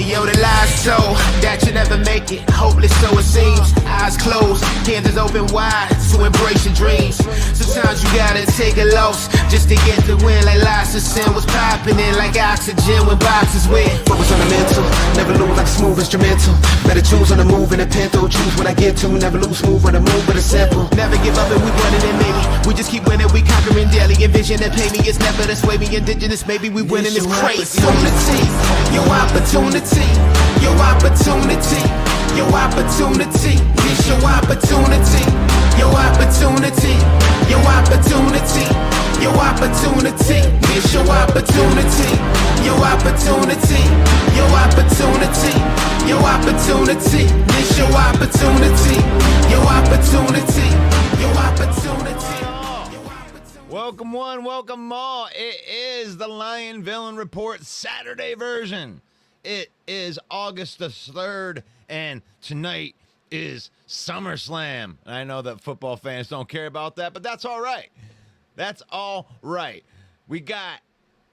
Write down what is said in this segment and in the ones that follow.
Yo, the lies told that you never make it. Hopeless, so it seems. Eyes closed, hands open wide to embrace your dreams. Sometimes you gotta take a loss just to get the win. Like lots of sin was popping in like oxygen when boxes win. Focus on the mental, never lose like a smooth instrumental. Better choose on the move in a pinto. Choose what I get to, never lose smooth on the move, but it's simple. Never give up and we running it, maybe. We just keep winning, we conquering daily. Envision and pay me, it's never to sway me. Indigenous, maybe we winning, it's crazy. Opportunity, your opportunity. Your opportunity, your opportunity, it's your opportunity, your opportunity, your opportunity, your opportunity, it's your opportunity, your opportunity, your opportunity, your opportunity, it's your opportunity, your opportunity, your opportunity. Welcome one, welcome all. It is the Lion Villain Report Saturday version. It is August the 3rd, and tonight is SummerSlam. And I know that football fans don't care about that, but that's all right. That's all right. We got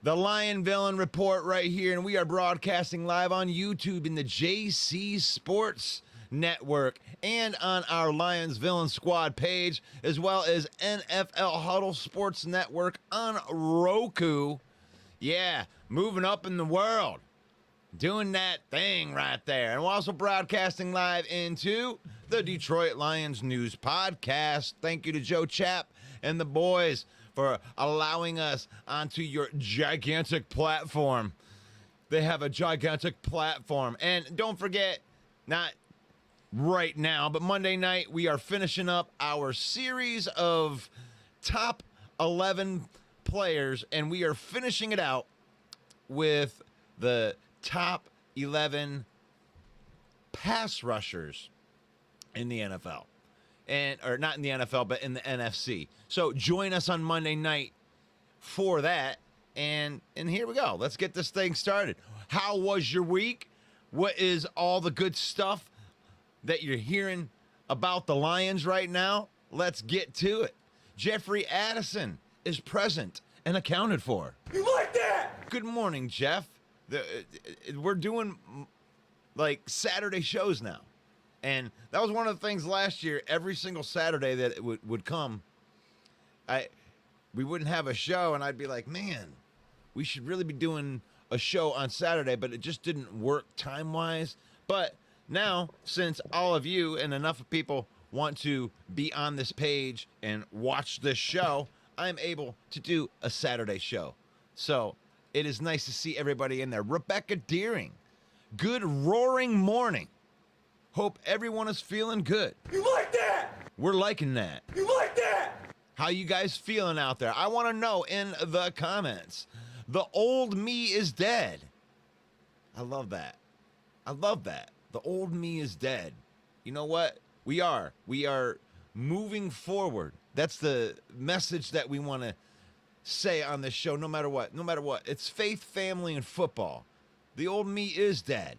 the Lion Villain Report right here, and we are broadcasting live on YouTube in the JC Sports Network and on our Lions Villain Squad page, as well as NFL Huddle Sports Network on Roku. Yeah, moving up in the world. Doing that thing right there. And we're also broadcasting live into the Detroit Lions News Podcast. Thank you to Joe Chapp and the boys for allowing us onto your gigantic platform. They have a gigantic platform. And don't forget, not right now, but Monday night, we are finishing up our series of top 11 players, and we are finishing it out with the top 11 pass rushers in the NFL. Or not in the NFL, but in the NFC. So join us on Monday night for that. And here we go. Let's get this thing started. How was your week? What is all the good stuff that you're hearing about the Lions right now? Let's get to it. Jeffrey Addison is present and accounted for. You like that? Good morning, Jeff. We're doing like Saturday shows now. And that was one of the things last year. Every single Saturday that it would come, we wouldn't have a show, and I'd be like, man, we should really be doing a show on Saturday, but it just didn't work time-wise. But now, since all of you and enough of people want to be on this page and watch this show, I'm able to do a Saturday show. So it is nice to see everybody in there. Rebecca Deering, good roaring morning. Hope everyone is feeling good. You like that? We're liking that. You like that? How you guys feeling out there? I want to know in the comments. The old me is dead. I love that. I love that. The old me is dead. You know what? We are moving forward. That's the message that we want to say on this show, no matter what. It's faith, family, and football. The old me is dead.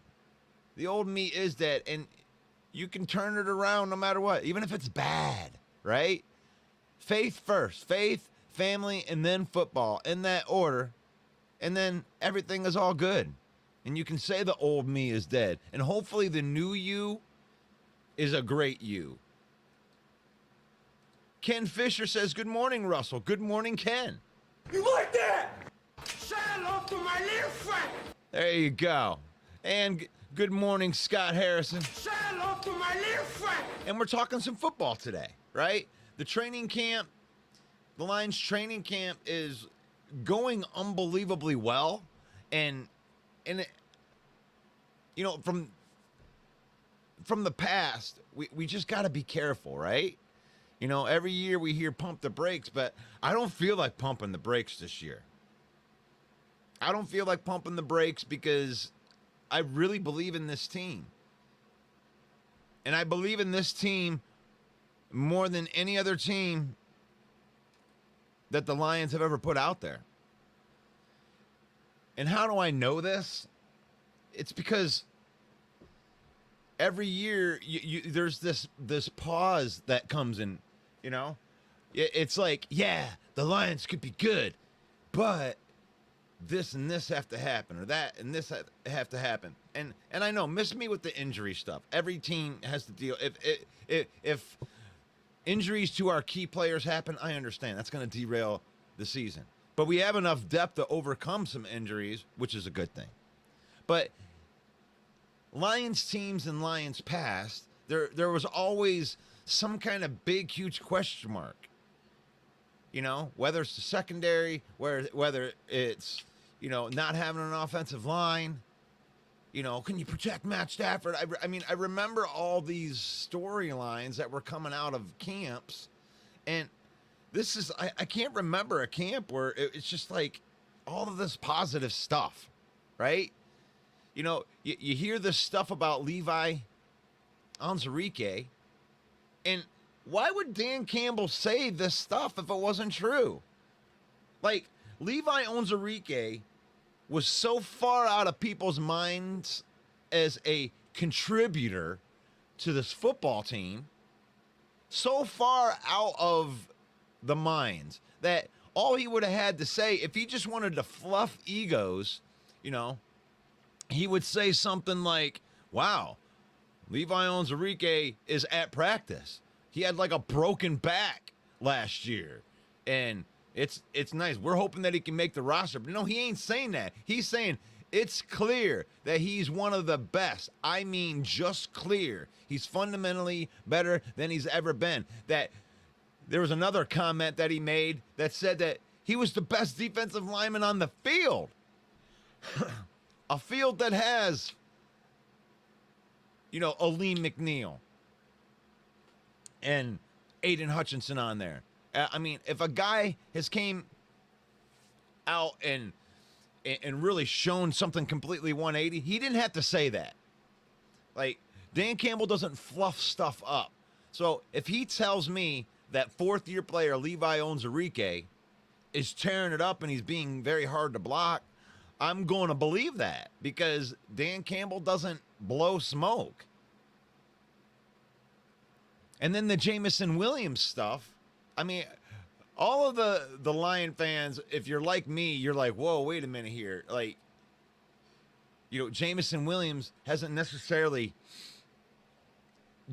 The old me is dead, and you can turn it around no matter what, even if it's bad, right? Faith first. Faith, family, and then football, in that order, and then everything is all good. And you can say the old me is dead, and hopefully the new you is a great you. Ken Fisher says, good morning, Russell. Good morning, Ken. You like that? Say hello to my little friend. There you go. And good morning, Scott Harrison. Say hello to my little friend. And we're talking some football today, right? The training camp, the Lions training camp is going unbelievably well. And it, you know, from the past, we just got to be careful, right? You know, every year we hear pump the brakes, but I don't feel like pumping the brakes this year. I don't feel like pumping the brakes because I really believe in this team. And I believe in this team more than any other team that the Lions have ever put out there. And how do I know this? It's because every year there's this pause that comes in, you know? It's like, yeah, the Lions could be good, but this and this have to happen, or that and this have to happen. And I know, miss me with the injury stuff. Every team has to deal. If injuries to our key players happen, I understand. That's going to derail the season. But we have enough depth to overcome some injuries, which is a good thing. But Lions teams and Lions past, there was always some kind of big, huge question mark. You know, whether it's the secondary, whether it's, you know, not having an offensive line, you know, can you protect Matt Stafford? I mean, I remember all these storylines that were coming out of camps, and this is, I can't remember a camp where it's just like all of this positive stuff, right? You know, you hear this stuff about Levi Onwuzurike, and why would Dan Campbell say this stuff if it wasn't true? Like, Levi Onwuzurike was so far out of people's minds as a contributor to this football team, so far out of the minds that all he would have had to say, if he just wanted to fluff egos, you know, he would say something like, wow, Levi Onwuzurike is at practice. He had like a broken back last year, and it's nice. We're hoping that he can make the roster. But no, he ain't saying that. He's saying it's clear that he's one of the best. I mean, just clear. He's fundamentally better than he's ever been. That there was another comment that he made that said that he was the best defensive lineman on the field. A field that has, you know, Aleem McNeil and Aiden Hutchinson on there. I mean, if a guy has came out and really shown something completely 180, he didn't have to say that. Like, Dan Campbell doesn't fluff stuff up. So if he tells me that fourth-year player Levi Onwuzurike is tearing it up and he's being very hard to block, I'm going to believe that because Dan Campbell doesn't blow smoke. And then the Jameson Williams stuff, I mean, all of the Lion fans, if you're like me, you're like, whoa, wait a minute here. Like, you know, Jameson Williams hasn't necessarily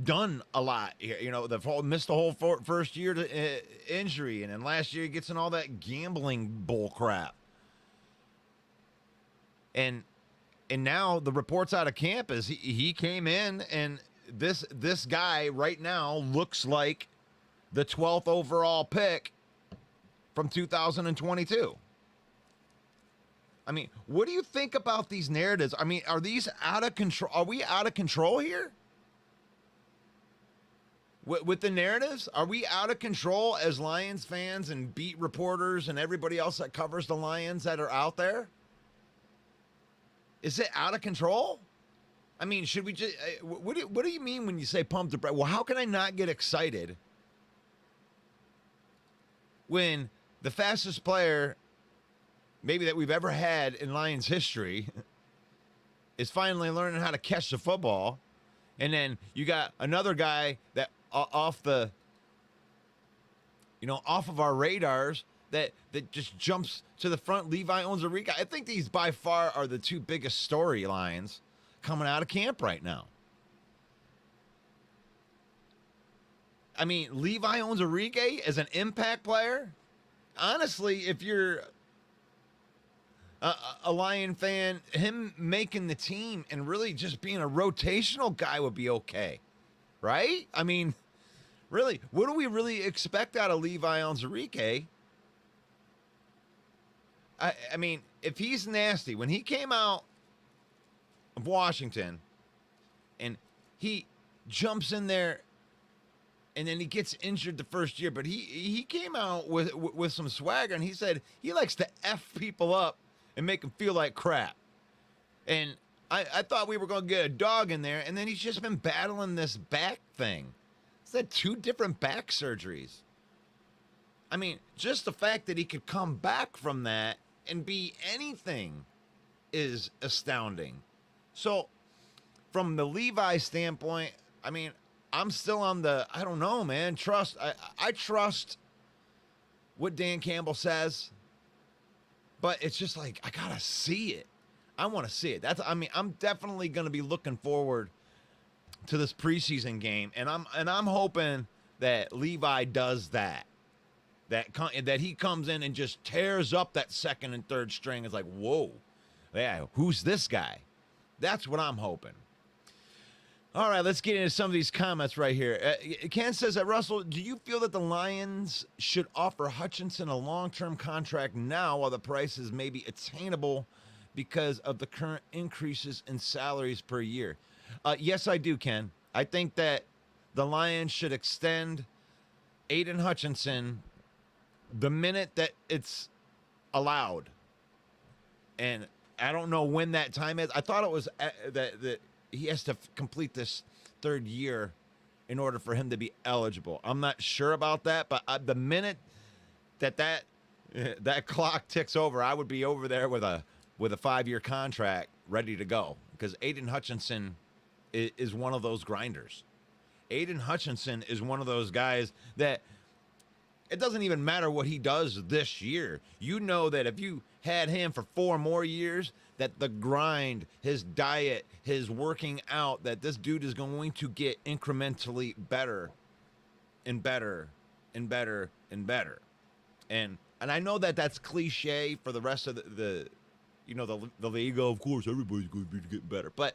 done a lot here. You know, missed the whole first year to injury, and then last year he gets in all that gambling bull crap. And now the reports out of camp is he came in, and this guy right now looks like the 12th overall pick from 2022. I mean, what do you think about these narratives? I mean, are these out of control? Are we out of control here? With the narratives? Are we out of control as Lions fans and beat reporters and everybody else that covers the Lions that are out there? Is it out of control? I mean, should we just... What do you mean when you say pump the brakes? Well, how can I not get excited when the fastest player maybe that we've ever had in Lions history is finally learning how to catch the football, and then you got another guy that off of our radars that just jumps to the front, Levi Onwuzurike. I think these by far are the two biggest storylines coming out of camp right now. I mean, Levi Onwuzurike as an impact player, honestly, if you're a Lion fan, him making the team and really just being a rotational guy would be okay, right? I mean, really, what do we really expect out of Levi Onwuzurike? I mean, if he's nasty, when he came out of Washington and he jumps in there and then he gets injured the first year, but he came out with some swagger, and he said he likes to F people up and make them feel like crap. And I thought we were going to get a dog in there, and then he's just been battling this back thing. He's had 2 different back surgeries. I mean, just the fact that he could come back from that and be anything is astounding. So, from the Levi standpoint, I mean, I'm still on the, I don't know, man. I trust what Dan Campbell says, but it's just like, I gotta see it. I want to see it. I'm definitely going to be looking forward to this preseason game, and I'm hoping that Levi does that. That he comes in and just tears up that second and third string. It's like, whoa, yeah, who's this guy? That's what I'm hoping. All right, let's get into some of these comments right here. Ken says that, Russell, do you feel that the Lions should offer Hutchinson a long-term contract now while the price is maybe attainable because of the current increases in salaries per year? Yes, I do, Ken. I think that the Lions should extend Aiden Hutchinson the minute that it's allowed. And I don't know when that time is. I thought it was that he has to complete this third year in order for him to be eligible. I'm not sure about that, but the minute that clock ticks over, I would be over there with a 5-year contract ready to go, because Aiden Hutchinson is one of those grinders. Aiden Hutchinson is one of those guys that it doesn't even matter what he does this year. You know that if you had him for 4 more years, that the grind, his diet, his working out, that this dude is going to get incrementally better and better and better and better. And I know that that's cliche for the rest of the league. Of course, everybody's going to be getting better. But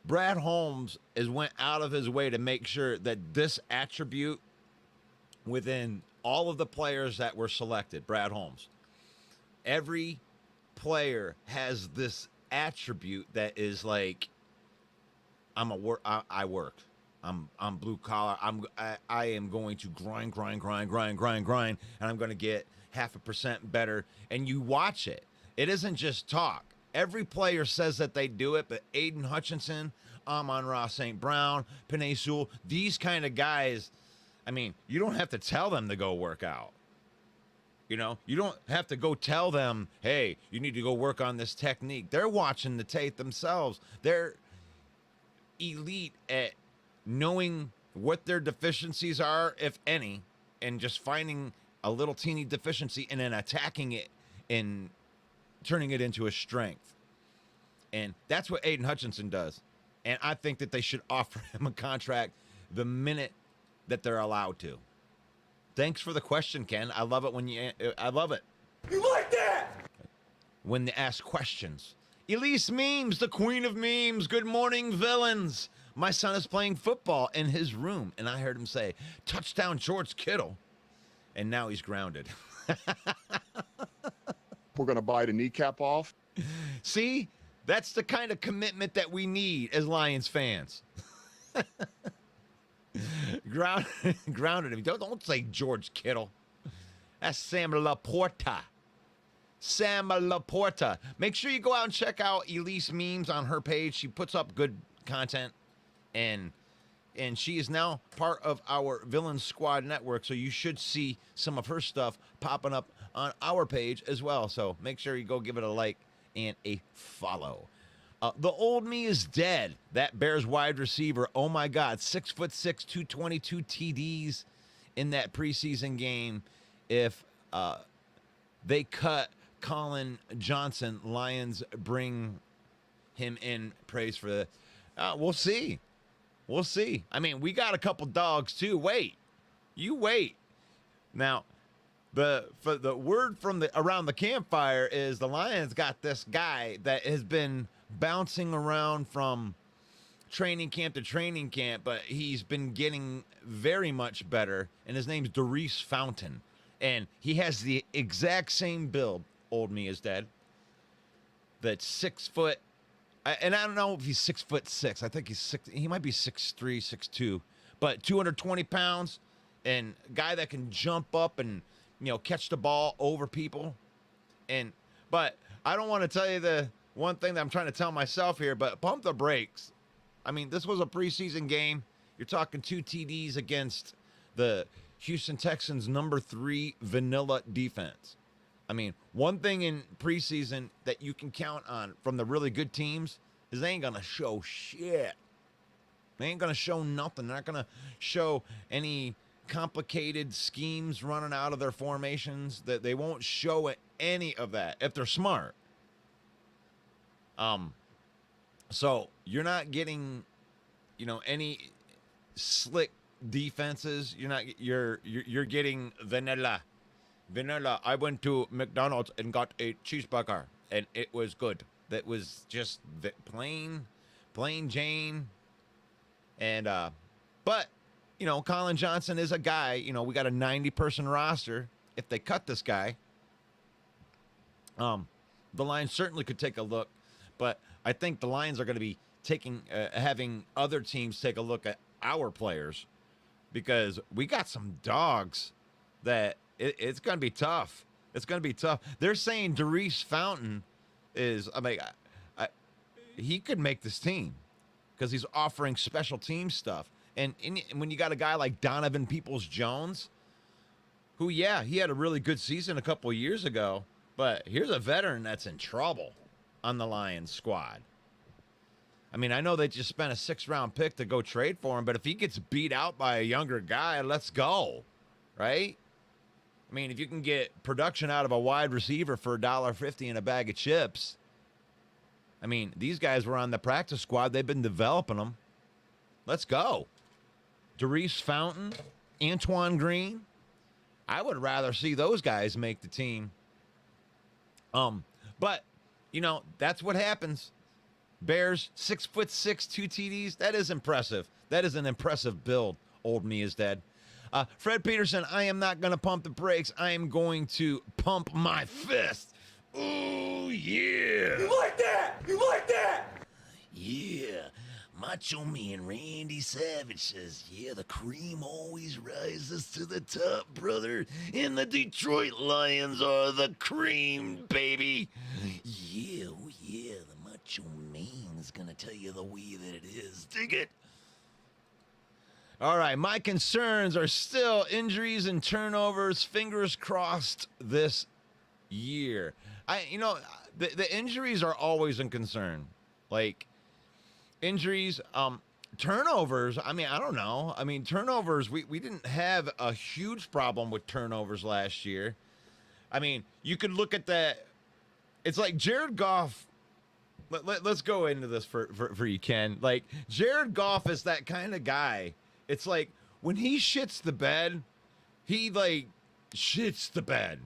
Brad Holmes went out of his way to make sure that this attribute within all of the players that were selected, Brad Holmes, every player has this attribute that is like, I work. I'm blue collar. I am going to grind, and I'm going to get 0.5% better. And you watch it. It isn't just talk. Every player says that they do it, but Aiden Hutchinson, Amon-Ra St. Brown, Penei Sewell, these kind of guys, I mean, you don't have to tell them to go work out. You know, you don't have to go tell them, hey, you need to go work on this technique. They're watching the tape themselves. They're elite at knowing what their deficiencies are, if any, and just finding a little teeny deficiency and then attacking it and turning it into a strength. And that's what Aiden Hutchinson does. And I think that they should offer him a contract the minute that they're allowed to. Thanks for the question, Ken. I love it I love it. You like that? When they ask questions. Elise Memes, the queen of memes. Good morning, villains. My son is playing football in his room, and I heard him say, touchdown George Kittle. And now he's grounded. We're going to bite a kneecap off. See? That's the kind of commitment that we need as Lions fans. Grounded him. Don't say George Kittle. That's Sam Laporta. Sam Laporta. Make sure you go out and check out Elise Memes on her page. She puts up good content, and she is now part of our Villain Squad network, so you should see some of her stuff popping up on our page as well. So make sure you go give it a like and a follow. The old me is dead. That Bears wide receiver, oh my God, 6'6", 222 TDs in that preseason game. If they cut Colin Johnson, Lions bring him in. Praise for the. We'll see. We'll see. I mean, we got a couple dogs too. Wait, you wait. Now, the word from around the campfire is the Lions got this guy that has been bouncing around from training camp to training camp, but he's been getting very much better, and his name's Darius Fountain, and he has the exact same build. Old me is dead. That's 6 foot, and I don't know if he's 6'6". I think he might be 6'3", 6'2", but 220 pounds, and a guy that can jump up and catch the ball over people. But I don't want to tell you the one thing that I'm trying to tell myself here, but pump the brakes. I mean, this was a preseason game. You're talking 2 TDs against the Houston Texans number 3 vanilla defense. I mean, one thing in preseason that you can count on from the really good teams is they ain't going to show shit. They ain't going to show nothing. They're not going to show any complicated schemes running out of their formations. That they won't show any of that if they're smart. So you're not getting, any slick defenses. You're getting vanilla. I went to McDonald's and got a cheeseburger, and it was good. That was just plain Jane. And but Colin Johnson is a guy. We got a 90-person roster. If they cut this guy, the Lions certainly could take a look. But I think the Lions are going to be having other teams take a look at our players, because we got some dogs that it's going to be tough. It's going to be tough. They're saying Darius Fountain is, he could make this team because he's offering special team stuff. And when you got a guy like Donovan Peoples-Jones, who, he had a really good season a couple of years ago, but here's a veteran that's in trouble on the Lions squad. I mean, I know they just spent a 6th-round pick to go trade for him, but if he gets beat out by a younger guy, let's go, right? I mean, if you can get production out of a wide receiver for $1.50 and a bag of chips, I mean, these guys were on the practice squad. They've been developing them. Let's go. Darius Fountain, Antoine Green. I would rather see those guys make the team. But, that's what happens. Bears, 6'6", 2 TDs. That is impressive. That is an impressive build. Old me is dead. Fred Peterson, I am not going to pump the brakes. I am going to pump my fist. Ooh, yeah. You like that? You like that? Yeah. Macho Man Randy Savage says, yeah, the cream always rises to the top, brother. And the Detroit Lions are the cream, baby. Yeah, oh yeah, the Macho Man is going to tell you the way that it is. Dig it. All right, my concerns are still injuries and turnovers. Fingers crossed this year. The injuries are always a concern. Like, injuries, turnovers, I don't know. Turnovers, we didn't have a huge problem with turnovers last year. You could look at that. It's like Jared Goff. Let's go into this for you, Ken. Like, Jared Goff is that kind of guy. It's like when he shits the bed, he shits the bed.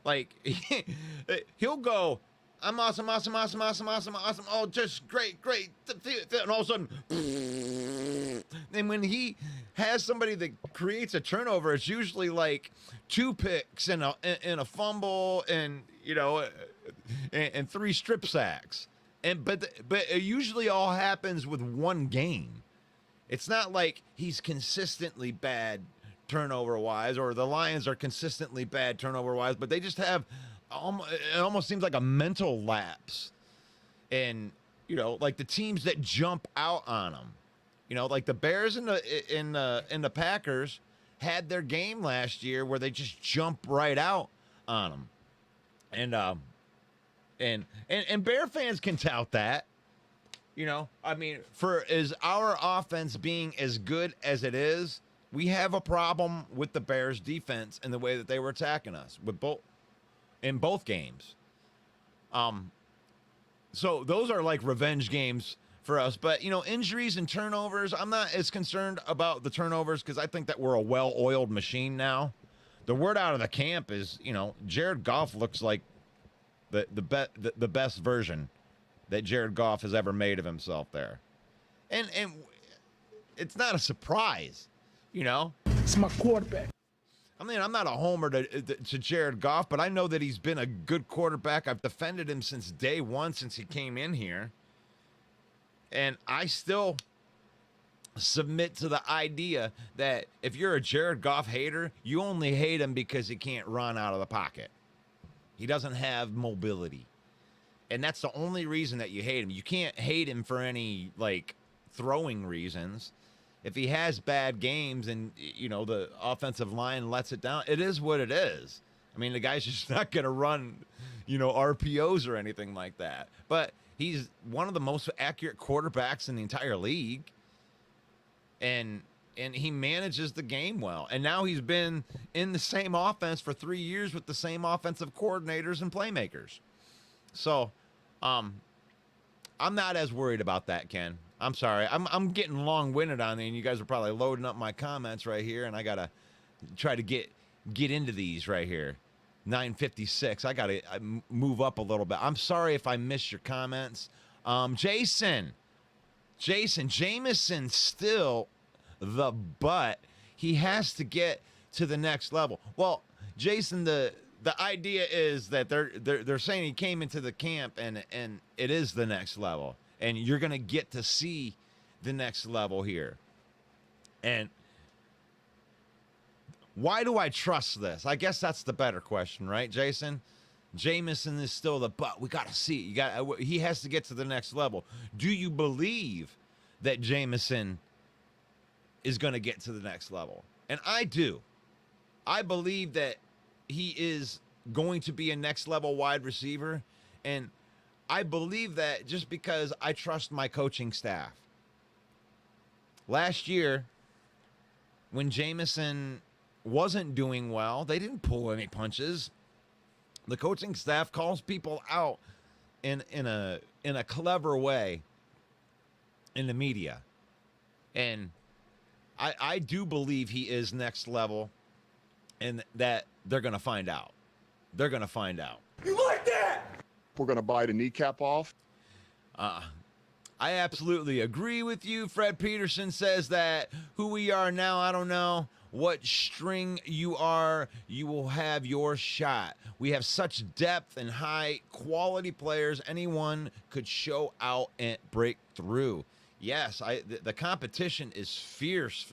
Like, he'll go, I'm awesome. Oh, just great. And all of a sudden, and when he has somebody that creates a turnover, it's usually like 2 picks and a fumble and 3 strip sacks. But it usually all happens with one game. It's not like he's consistently bad turnover-wise, or the Lions are consistently bad turnover-wise, but they just have, it almost seems like a mental lapse. And, like the teams that jump out on them. Like the Bears and the Packers had their game last year where they just jump right out on them. And Bear fans can tout that. For our offense being as good as it is, we have a problem with the Bears defense and the way that they were attacking us in both games. So those are like revenge games for us. But, injuries and turnovers, I'm not as concerned about the turnovers because I think that we're a well-oiled machine now. The word out of the camp is, Jared Goff looks like the best version that Jared Goff has ever made of himself there. And it's not a surprise, It's my quarterback. I'm not a homer to Jared Goff, but I know that he's been a good quarterback. I've defended him since day one, since he came in here. And I still submit to the idea that if you're a Jared Goff hater, you only hate him because he can't run out of the pocket. He doesn't have mobility. And that's the only reason that you hate him. You can't hate him for any, throwing reasons. if he has bad games and, the offensive line lets it down, it is what it is. I mean, the guy's just not going to run, RPOs or anything like that. But he's one of the most accurate quarterbacks in the entire league. And he manages the game well. And now he's been in the same offense for 3 years with the same offensive coordinators and playmakers. So, I'm not as worried about that, Ken. I'm sorry. I'm getting long-winded on there, and you guys are probably loading up my comments right here, and I got to try to get into these right here. 9:56. I got to move up a little bit. I'm sorry if I missed your comments. Jason, Jameson still the butt. He has to get to the next level. Well, Jason, the idea is that they're saying he came into the camp and it is the next level, and you're going to get to see the next level here. And why do I trust this? I guess that's the better question, right, Jason? Jameson is still the butt. We got to see. He has to get to the next level. Do you believe that Jameson is going to get to the next level? And I do. I believe that he is going to be a next level wide receiver. And I believe that just because I trust my coaching staff. Last year, when Jameson wasn't doing well, they didn't pull any punches. The coaching staff calls people out in a clever way in the media. And I do believe he is next level, and that they're going to find out. They're going to find out. You like that? We're going to bite a kneecap off. I absolutely agree with you. Fred Peterson says that who we are now, I don't know. What string you are, you will have your shot. We have such depth and high quality players. Anyone could show out and break through. Yes, the competition is fierce,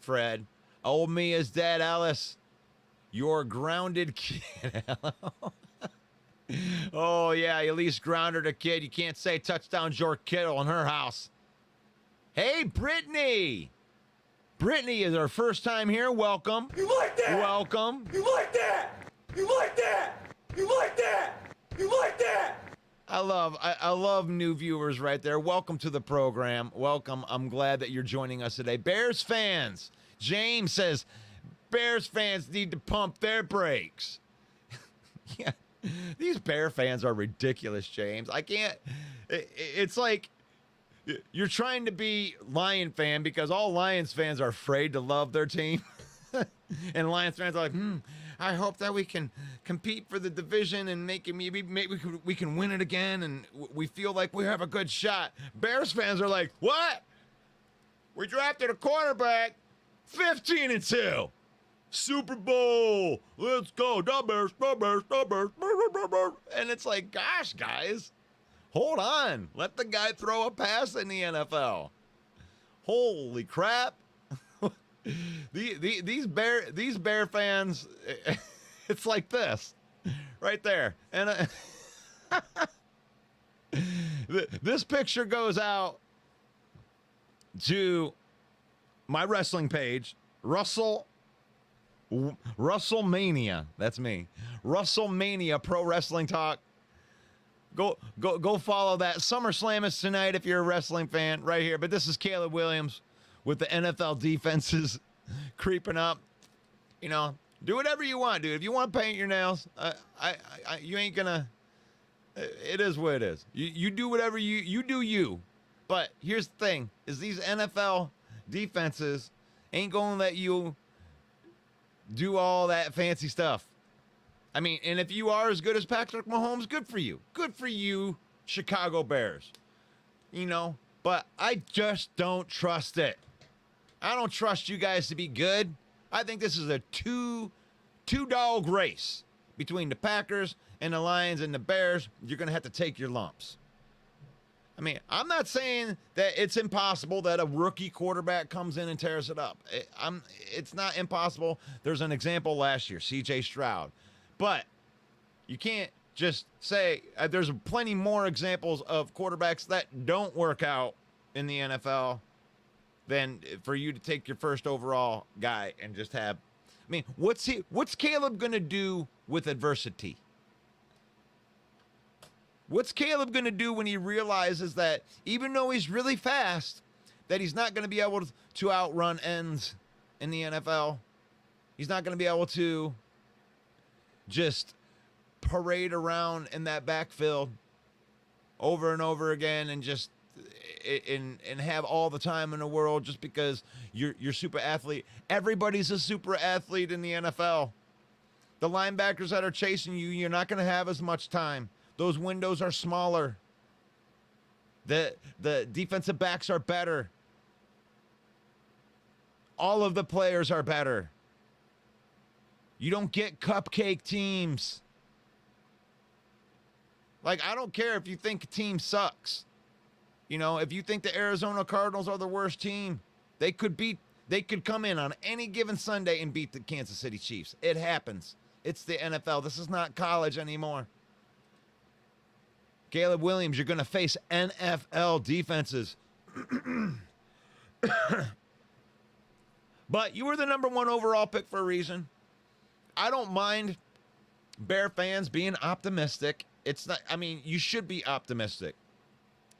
Fred. Old me is dead, Alice. You're grounded kid. Oh, yeah, you at least grounded a kid. You can't say touchdown George Kittle in her house. Hey, Brittany. Brittany is our first time here. Welcome. You like that? Welcome. You like that? You like that? You like that? You like that? I love new viewers right there. Welcome to the program. Welcome. I'm glad that you're joining us today. Bears fans. James says Bears fans need to pump their brakes. Yeah. These Bear fans are ridiculous, James. I can't. It's like you're trying to be Lion fan because all Lions fans are afraid to love their team. And Lions fans are like, I hope that we can compete for the division and maybe we can win it again, and we feel like we have a good shot. Bears fans are like, what? We drafted a quarterback, 15-2. Super Bowl. Let's go. The Bears, the Bears, the Bears. And it's like, gosh, guys, hold on. Let the guy throw a pass in the NFL. Holy crap. These Bear fans, it's like this right there. And this picture goes out to my wrestling page, WrestleMania. That's me. WrestleMania Pro Wrestling Talk. Go follow that. SummerSlam is tonight if you're a wrestling fan right here. But this is Caleb Williams with the NFL defenses creeping up. You know, do whatever you want, dude. If you want to paint your nails, you ain't gonna. It is what it is. You do whatever you do you. But here's the thing: is these NFL defenses ain't gonna let you do all that fancy stuff. I mean, and if you are as good as Patrick Mahomes, good for you. Good for you, Chicago Bears. You know, but I just don't trust it. I don't trust you guys to be good. I think this is a two-dog race between the Packers and the Lions and the Bears. You're going to have to take your lumps. I mean, I'm not saying that it's impossible that a rookie quarterback comes in and tears it up. It's not impossible. There's an example last year, C.J. Stroud. But you can't just say there's plenty more examples of quarterbacks that don't work out in the NFL than for you to take your first overall guy and just have. I mean, what's Caleb gonna do with adversity? What's Caleb gonna do when he realizes that even though he's really fast, that he's not gonna be able to outrun ends in the NFL? He's not gonna be able to just parade around in that backfield over and over again and just and have all the time in the world just because you're super athlete. Everybody's a super athlete in the NFL. The linebackers that are chasing you, you're not going to have as much time. Those windows are smaller. The defensive backs are better. All of the players are better. You don't get cupcake teams. Like, I don't care if you think a team sucks. You know, if you think the Arizona Cardinals are the worst team, they could come in on any given Sunday and beat the Kansas City Chiefs. It happens. It's the NFL. This is not college anymore. Caleb Williams, you're going to face NFL defenses. But you were the number 1 overall pick for a reason. I don't mind Bear fans being optimistic. It's not, I mean, you should be optimistic.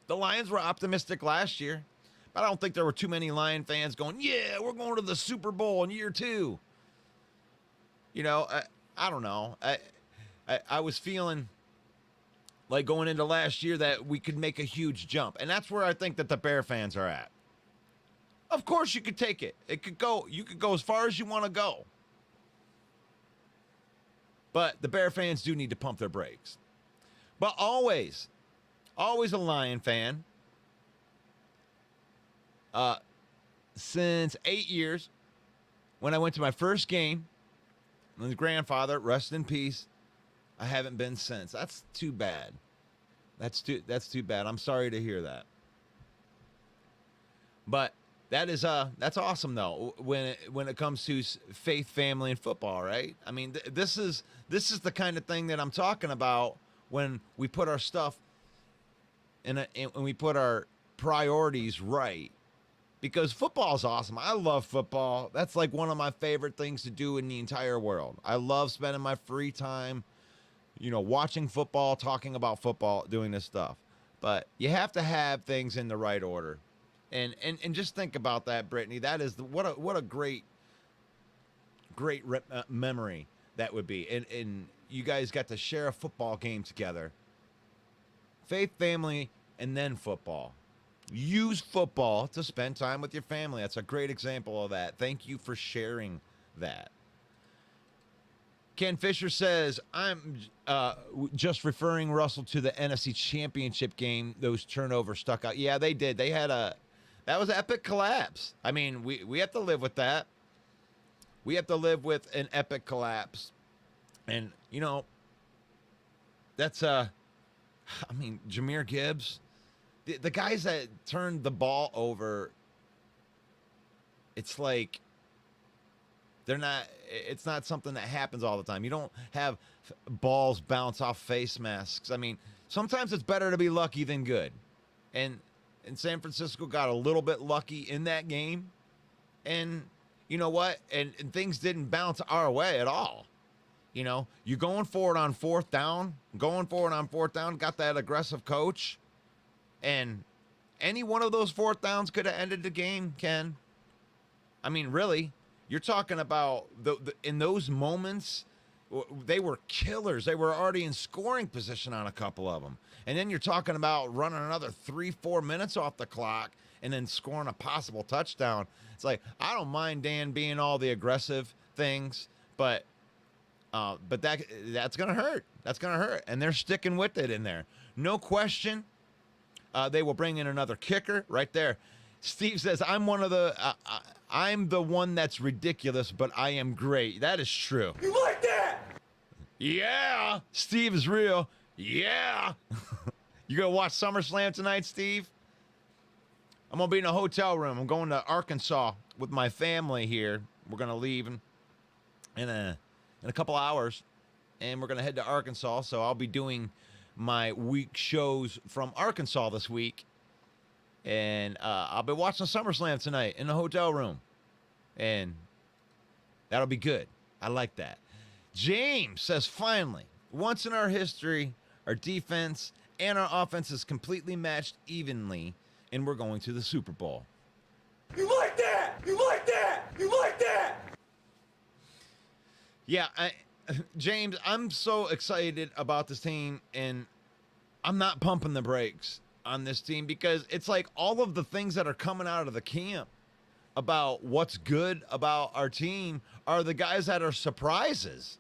The Lions were optimistic last year, but I don't think there were too many Lion fans going, yeah, we're going to the Super Bowl in year 2. You know, I don't know. I was feeling like going into last year that we could make a huge jump. And that's where I think that the Bear fans are at. Of course you could take it. You could go as far as you want to go. But the Bear fans do need to pump their brakes. But always a Lion fan. Since 8 years, when I went to my first game, my grandfather, rest in peace, I haven't been since. That's too bad. That's too bad. I'm sorry to hear that. But that's awesome though. When it comes to faith, family, and football, right? I mean, this is the kind of thing that I'm talking about when we put our stuff and we put our priorities right. Because football is awesome. I love football. That's like one of my favorite things to do in the entire world. I love spending my free time, you know, watching football, talking about football, doing this stuff. But you have to have things in the right order. And just think about that, Brittany. That is what a great memory that would be. And you guys got to share a football game together. Faith, family, and then football. Use football to spend time with your family. That's a great example of that. Thank you for sharing that. Ken Fisher says, I'm just referring, Russell, to the NFC Championship game. Those turnovers stuck out. Yeah, they did. They had that was epic collapse. I mean, we have to live with that. We have to live with an epic collapse. And, you know, that's, I mean, Jahmyr Gibbs, the guys that turned the ball over, it's like, it's not something that happens all the time. You don't have balls bounce off face masks. I mean, sometimes it's better to be lucky than good. And San Francisco got a little bit lucky in that game. And you know what? And things didn't bounce our way at all. You know, you're going for it on fourth down, got that aggressive coach. And any one of those fourth downs could have ended the game, Ken. I mean, really, you're talking about in those moments, they were killers. They were already in scoring position on a couple of them. And then you're talking about running another 3-4 minutes off the clock and then scoring a possible touchdown. It's like, I don't mind Dan being all the aggressive things, but that's going to hurt. That's going to hurt. And they're sticking with it in there. No question. They will bring in another kicker right there. Steve says, I'm the one that's ridiculous, but I am great. That is true. You like that? Yeah. Steve is real. Yeah. You going to watch SummerSlam tonight, Steve? I'm going to be in a hotel room. I'm going to Arkansas with my family here. We're going to leave in a couple hours, and we're going to head to Arkansas. So I'll be doing my week shows from Arkansas this week. And I'll be watching SummerSlam tonight in the hotel room. And that'll be good. I like that. James says, finally, once in our history, our defense and our offense is completely matched evenly, and we're going to the Super Bowl. You like that? You like that? You like that? Yeah, James, I'm so excited about this team, and I'm not pumping the brakes on this team because it's like all of the things that are coming out of the camp about what's good about our team are the guys that are surprises.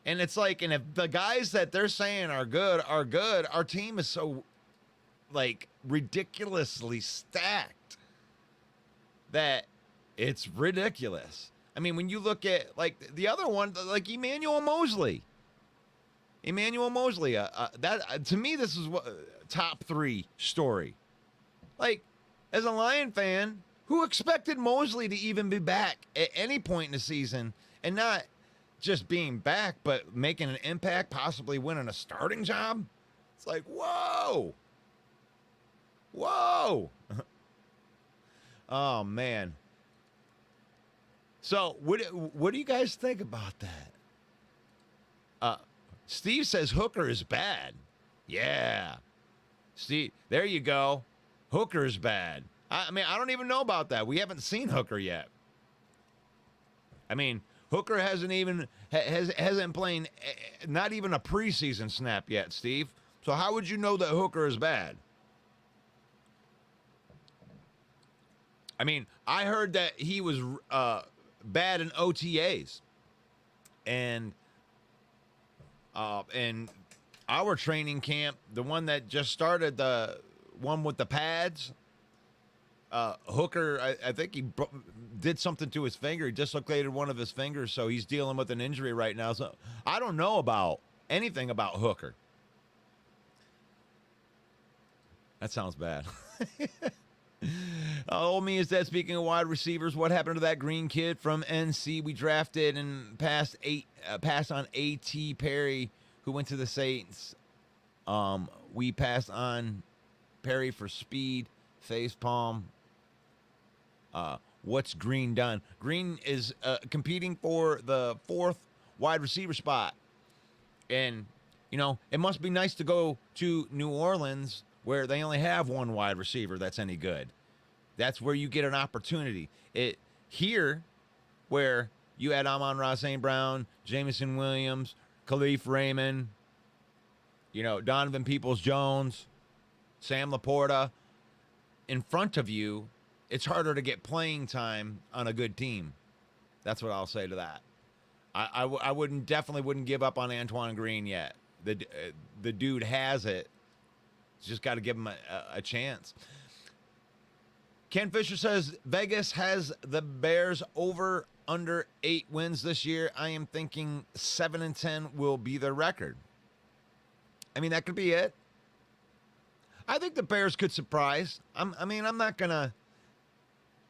And it's like, and if the guys that they're saying are good, our team is so like ridiculously stacked that it's ridiculous. I mean, when you look at like the other one, like Emmanuel Mosley, that to me, this is what top 3 story. Like, as a Lion fan, who expected Mosley to even be back at any point in the season, and not just being back, but making an impact, possibly winning a starting job? It's like, whoa. Oh man. So what do you guys think about that? Steve says Hooker is bad. Yeah. Steve, there you go. Hooker is bad. I mean, I don't even know about that. We haven't seen Hooker yet. I mean, Hooker hasn't played not even a preseason snap yet, Steve. So how would you know that Hooker is bad? I mean, I heard that he was bad in OTAs, and our training camp, the one that just started, the one with the pads. Hooker, I think he did something to his finger. He dislocated one of his fingers, so he's dealing with an injury right now. So I don't know about anything about Hooker. That sounds bad. Old me is dead. Speaking of wide receivers, what happened to that green kid from NC we drafted and passed on A.T. Perry, who went to the Saints? We passed on Perry for speed, face palm. What's Green done? Green is competing for the 4th wide receiver spot. And, you know, it must be nice to go to New Orleans where they only have one wide receiver that's any good. That's where you get an opportunity. Here, where you had Amon-Ra St. Brown, Jameson Williams, Khalif Raymond, you know, Donovan Peoples-Jones, Sam Laporta, in front of you, it's harder to get playing time on a good team. That's what I'll say to that. I definitely wouldn't give up on Antoine Green yet. The dude has it. Just got to give him a chance. Ken Fisher says Vegas has the Bears over under 8 wins this year. I am thinking 7-10 will be their record. I mean, that could be it. I think the Bears could surprise. I'm not going to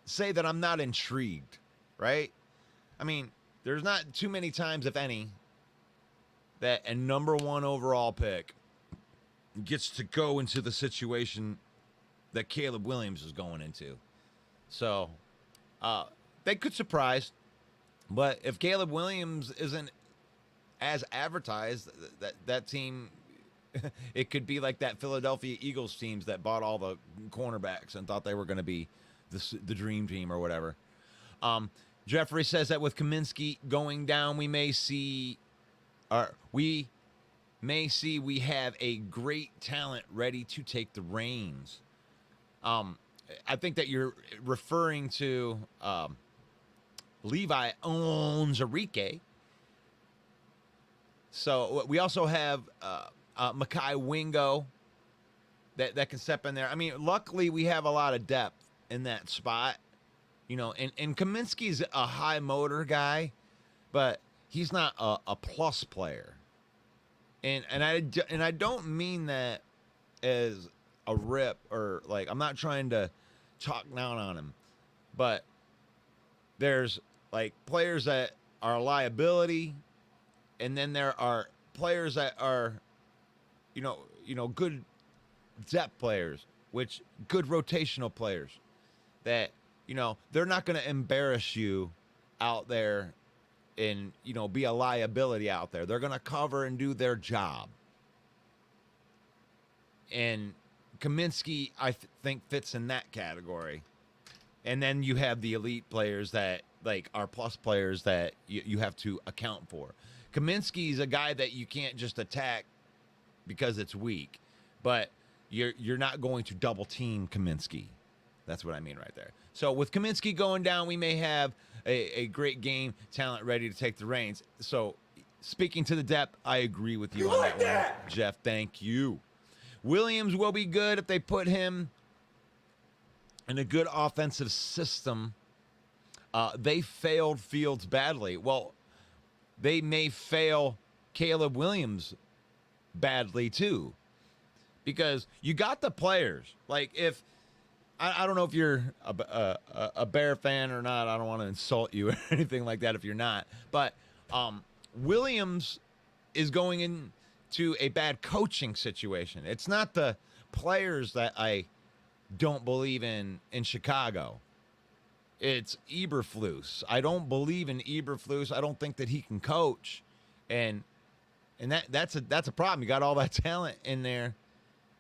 say that I'm not intrigued, right? I mean, there's not too many times, if any, that a number 1 overall pick gets to go into the situation that Caleb Williams is going into. So, they could surprise. But if Caleb Williams isn't as advertised, that team, it could be like that Philadelphia Eagles teams that bought all the cornerbacks and thought they were going to be the dream team or whatever. Jeffrey says that with Kaminsky going down, we have a great talent ready to take the reins. I think that you're referring to Levi Onwuzurike. So we also have Mekhi Wingo that can step in there. I mean, luckily we have a lot of depth in that spot, you know, and Kaminsky's a high motor guy, but he's not a plus player. And I don't mean that as a rip or like, I'm not trying to talk down on him, but there's like players that are a liability, and then there are players that are, you know, good depth players. which good rotational players that, they're not going to embarrass you out there and, be a liability out there. They're going to cover and do their job. And Kaminsky, I think, fits in that category. And then you have the elite players that, like, are plus players that you have to account for. Kaminsky's a guy that you can't just attack because it's weak, but you're not going to double team Kaminsky. That's what I mean right there. So with Kaminsky going down, we may have a great game talent ready to take the reins. So speaking to the depth, I agree with you on like that that? one, Jeff. Thank you. Williams will be good if they put him in a good offensive system. They failed Fields badly. Well, they may fail Caleb Williams badly too, because you got the players. Like, if I don't know if you're a Bear fan or not. I don't want to insult you or anything like that if you're not. But Williams is going into a bad coaching situation. It's not the players that I don't believe in Chicago. It's Eberflus. I don't believe in Eberflus. I don't think that he can coach, and that's a problem. You got all that talent in there,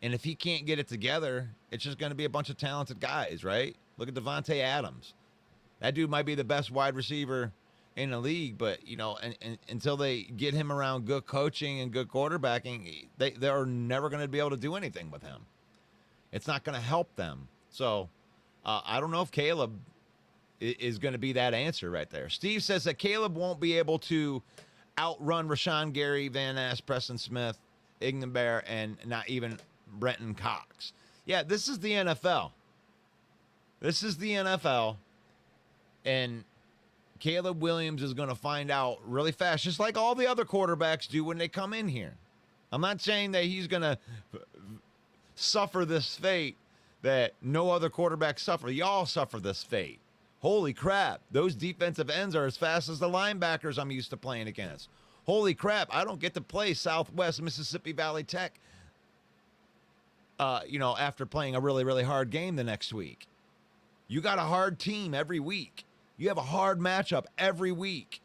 and if he can't get it together, it's just going to be a bunch of talented guys, right? Look at Devontae Adams. That dude might be the best wide receiver in the league, but and until they get him around good coaching and good quarterbacking, they're never going to be able to do anything with him. It's not going to help them. So I don't know if Caleb is going to be that answer right there. Steve says that Caleb won't be able to outrun Rashawn Gary, Van Ness, Preston Smith, Ignabear, and not even Brenton Cox. Yeah, this is the NFL. This is the NFL, and Caleb Williams is going to find out really fast, just like all the other quarterbacks do when they come in here. I'm not saying that he's going to suffer this fate that no other quarterback suffer. Y'all suffer this fate. Holy crap, those defensive ends are as fast as the linebackers I'm used to playing against. Holy crap, I don't get to play Southwest Mississippi Valley Tech, after playing a really, really hard game the next week. You got a hard team every week. You have a hard matchup every week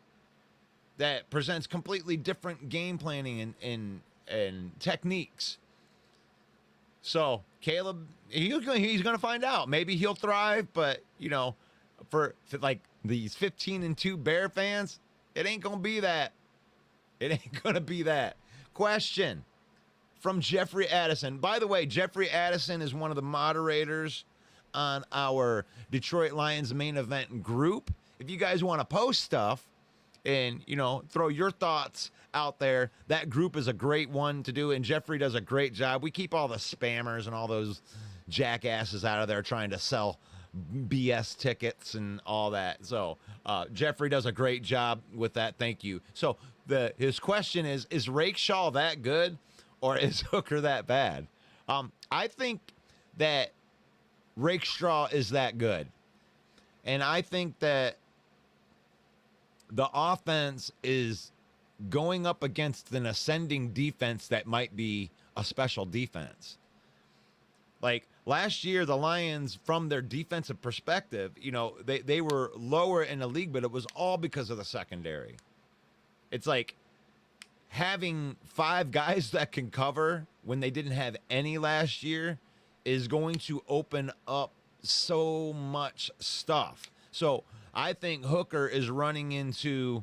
that presents completely different game planning and techniques. So Caleb, he's going to find out. Maybe he'll thrive, but for like these 15-2 Bear fans, it ain't going to be that. It ain't going to be that. Question from Jeffrey Addison. By the way, Jeffrey Addison is one of the moderators on our Detroit Lions main event group. If you guys want to post stuff and, throw your thoughts out there, that group is a great one to do, and Jeffrey does a great job. We keep all the spammers and all those jackasses out of there trying to sell BS tickets and all that. So Jeffrey does a great job with that. Thank you. So his question is Rakeshaw that good, or is Hooker that bad? I think that Rakestraw is that good. And I think that the offense is going up against an ascending defense that might be a special defense. Like last year, the Lions, from their defensive perspective, they were lower in the league, but it was all because of the secondary. It's like having 5 guys that can cover when they didn't have any last year is going to open up so much stuff. So I think Hooker is running into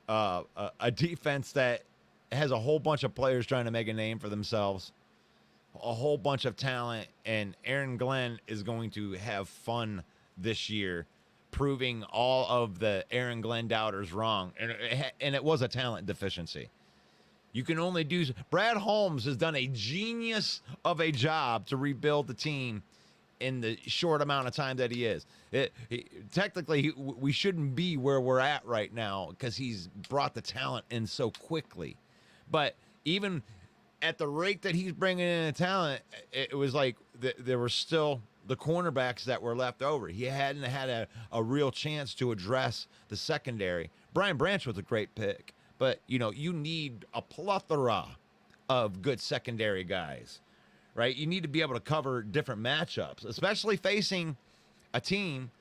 a defense that has a whole bunch of players trying to make a name for themselves, a whole bunch of talent, and Aaron Glenn is going to have fun this year proving all of the Aaron Glenn doubters wrong. And it was a talent deficiency. You can only do. Brad Holmes has done a genius of a job to rebuild the team in the short amount of time that he is. Technically, we shouldn't be where we're at right now because he's brought the talent in so quickly. But even at the rate that he's bringing in the talent, it was like there were still the cornerbacks that were left over. He hadn't had a real chance to address the secondary. Brian Branch was a great pick. But, you need a plethora of good secondary guys, right? You need to be able to cover different matchups, especially facing a team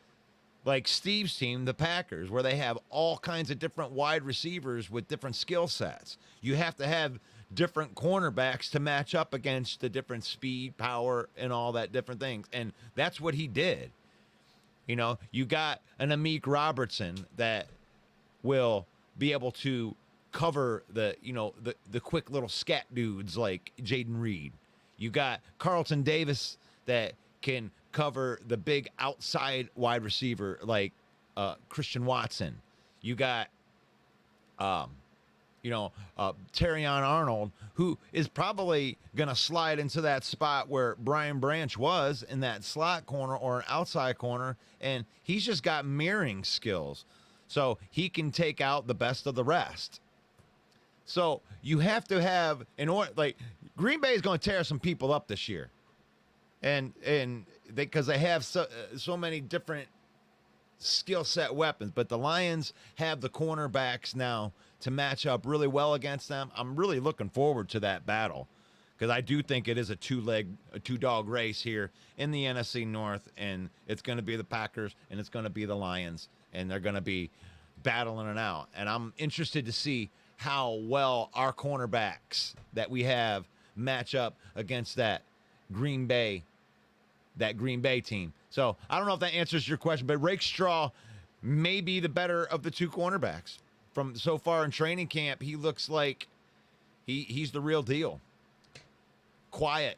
like Steve's team, the Packers, where they have all kinds of different wide receivers with different skill sets. You have to have different cornerbacks to match up against the different speed, power, and all that different things. And that's what he did. You know, you got an Amik Robertson that will be able to cover the quick little scat dudes like Jaden Reed. You got Carlton Davis that can cover the big outside wide receiver like Christian Watson. You got Terrion Arnold, who is probably going to slide into that spot where Brian Branch was in that slot corner or an outside corner, and he's just got mirroring skills. So he can take out the best of the rest. So you have to have, in order, like, Green Bay is going to tear some people up this year. And because they have so many different skill set weapons, but the Lions have the cornerbacks now to match up really well against them. I'm really looking forward to that battle because I do think it is a two-dog race here in the NFC North, and it's going to be the Packers and it's going to be the Lions, and they're going to be battling it out. And I'm interested to see how well our cornerbacks that we have match up against that Green Bay team. So I don't know if that answers your question, but Rake Straw may be the better of the two cornerbacks. From so far in training camp, he looks like he's the real deal. Quiet.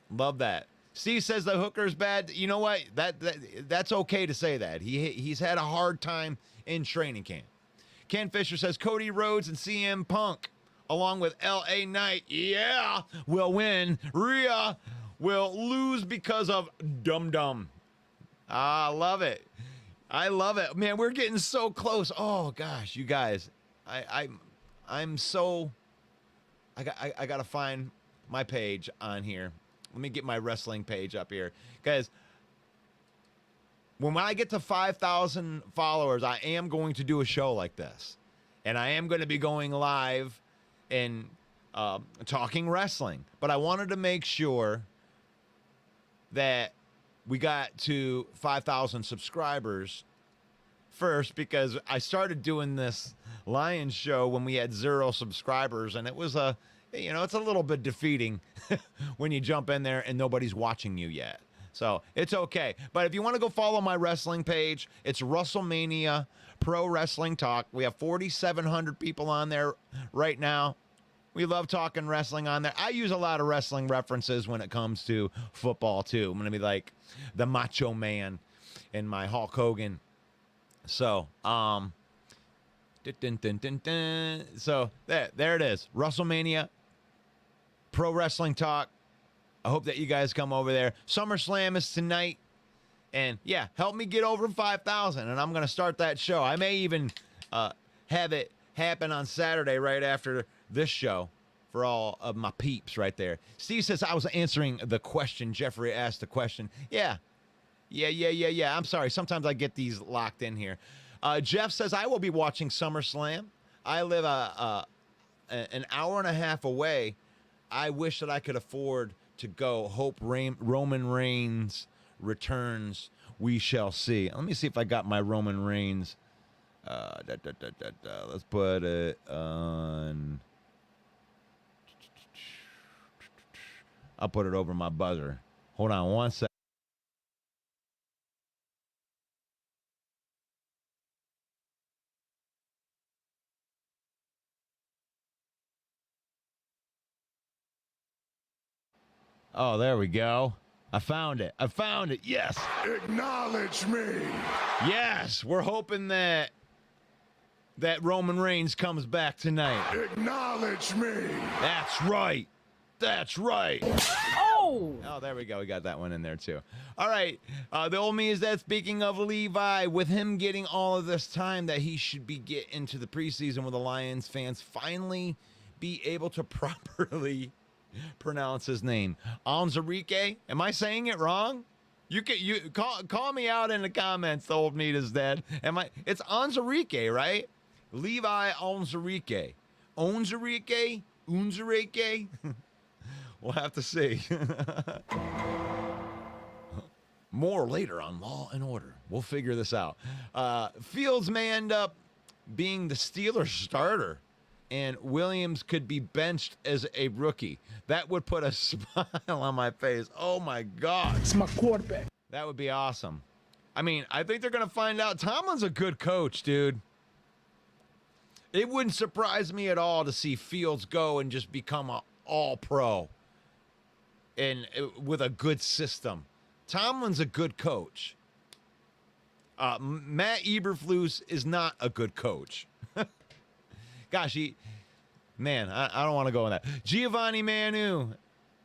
Love that. Steve says the hooker's bad. You know what? That's okay to say that. He's had a hard time in training camp. Ken Fisher says Cody Rhodes and CM Punk, along with L.A. Knight, will win. Rhea will lose because of Dum-Dum. I love it. I love it. Man, we're getting so close. Oh, gosh, you guys. I'm so... I got to find my page on here. Let me get my wrestling page up here. Guys, when I get to 5,000 followers, I am going to do a show like this. And I am going to be going live and talking wrestling. But I wanted to make sure that we got to 5,000 subscribers first, because I started doing this Lions show when we had 0 subscribers, and it was it's a little bit defeating when you jump in there and nobody's watching you yet. So it's okay. But if you want to go follow my wrestling page, it's WrestleMania Pro Wrestling Talk. We have 4,700 people on there right now. We love talking wrestling on there. I use a lot of wrestling references when it comes to football, too. I'm going to be like the Macho Man and my Hulk Hogan. So, so there it is. WrestleMania, Pro Wrestling Talk. I hope that you guys come over there. SummerSlam is tonight. And, yeah, help me get over 5,000, and I'm going to start that show. I may even have it happen on Saturday right after this show for all of my peeps right there. Steve says I was answering the question. Jeffrey asked the question. Yeah. I'm sorry. Sometimes I get these locked in here. Jeff says I will be watching SummerSlam. I live an hour and a half away. I wish that I could afford to go. Hope Roman Reigns returns. We shall see. Let me see if I got my Roman Reigns. Let's put it on. I'll put it over my buzzer. Hold on one second. Oh, there we go. I found it. Yes. Acknowledge me. Yes. We're hoping that Roman Reigns comes back tonight. Acknowledge me. That's right. Oh, there we go. We got that one in there, too. All right. The old me is that, speaking of Levi, with him getting all of this time that he should be get into the preseason with the Lions fans finally be able to properly pronounce his name. Onwuzurike? Am I saying it wrong? You call me out in the comments. The old meat is dead. It's Onwuzurike, right? Levi Onwuzurike. Onwuzurike? We'll have to see. More later on Law and Order. We'll figure this out. Fields may end up being the Steelers starter, and Williams could be benched as a rookie. That would put a smile on my face. Oh, my God. It's my quarterback. That would be awesome. I mean, I think they're going to find out. Tomlin's a good coach, dude. It wouldn't surprise me at all to see Fields go and just become an all-pro and with a good system. Tomlin's a good coach. Matt Eberflus is not a good coach. Gosh, I don't want to go on that. Giovanni Manu